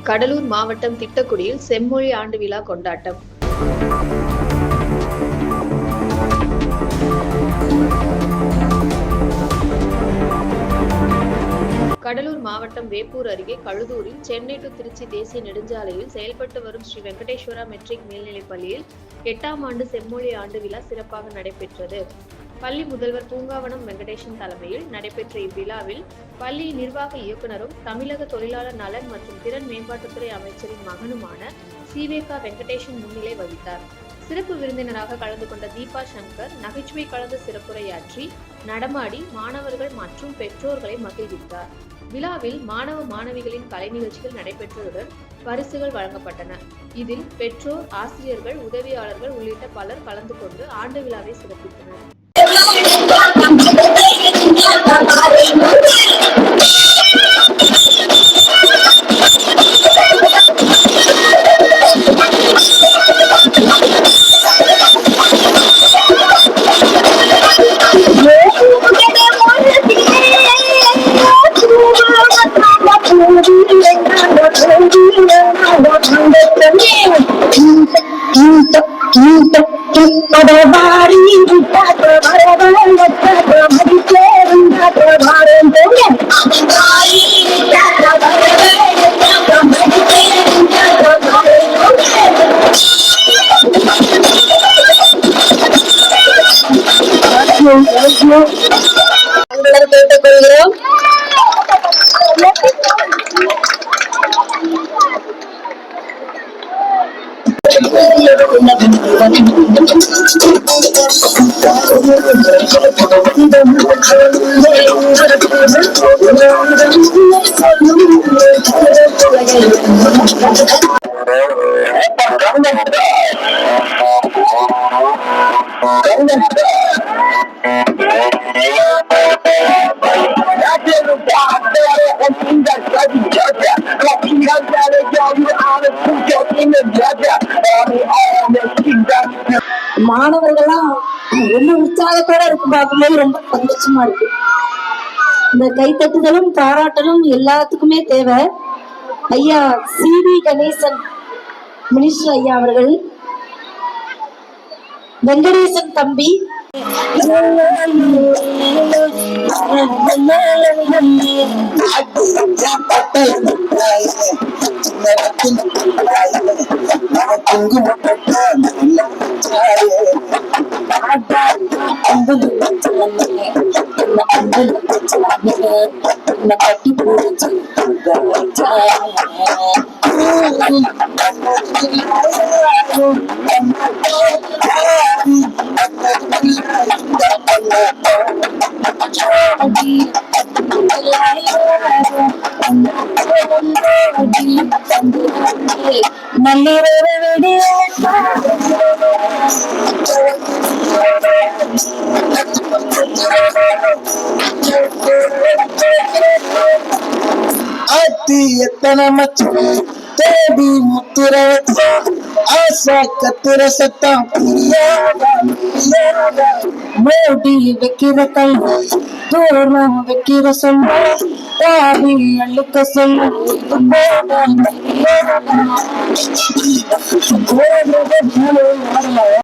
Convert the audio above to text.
கடலூர் மாவட்டம் திட்டக்குடியில் செம்மொழி ஆண்டு விழா கொண்டாட்டம். கடலூர் மாவட்டம் வேப்பூர் அருகே கழுதூரில் சென்னை டு திருச்சி தேசிய நெடுஞ்சாலையில் செயல்பட்டு வரும் ஸ்ரீ வெங்கடேஸ்வரா மெட்ரிக் மேல்நிலைப் பள்ளியில் 8ஆம் ஆண்டு செம்மொழி ஆண்டு விழா சிறப்பாக நடைபெற்றது. பள்ளி முதல்வர் பூங்காவனம் வெங்கடேசன் தலைமையில் நடைபெற்ற இவ்விழாவில் பள்ளி நிர்வாக இயக்குநரும் தமிழக தொழிலாளர் நலன் மற்றும் திறன் மேம்பாட்டுத்துறை அமைச்சரின் மகனுமான சீவேகா வெங்கடேசன் முன்னிலை வகித்தார். சிறப்பு விருந்தினராக கலந்து கொண்ட தீபா சங்கர் நகைச்சுவை கலந்த சிறப்புரையாற்றி நடமாடி மாணவர்கள் மற்றும் பெற்றோர்களை மகிழ்வித்தார். விழாவில் மாணவ மாணவிகளின் கலை நிகழ்ச்சிகள் நடைபெற்றதுடன் பரிசுகள் வழங்கப்பட்டன. இதில் பெற்றோர், ஆசிரியர்கள், உதவியாளர்கள் உள்ளிட்ட பலர் கலந்து கொண்டு ஆண்டு விழாவை சிறப்பித்தனர். கேட்டுக்கொள்கிறோம். மாணவர்கள்லாம் ரொம்ப உற்சாகத்தோட இருக்கு, பார்க்கும்போது ரொம்ப சந்தோஷமா இருக்கு. இந்த கைத்தட்டுதலும் பாராட்டலும் எல்லாத்துக்குமே தேவை. ஐயா சி.வி. கணேசன் மினிஸ்டர் ஐயா அவர்கள், வெங்கடேசன் தம்பி, எத்தனை மச்சம் தேடி முத்துற ஆசா கத்துற சத்தம் மோடி வைக்கிற கை தூரம் வைக்கிற சொல்ல தாவி அழுக்க சொல்ல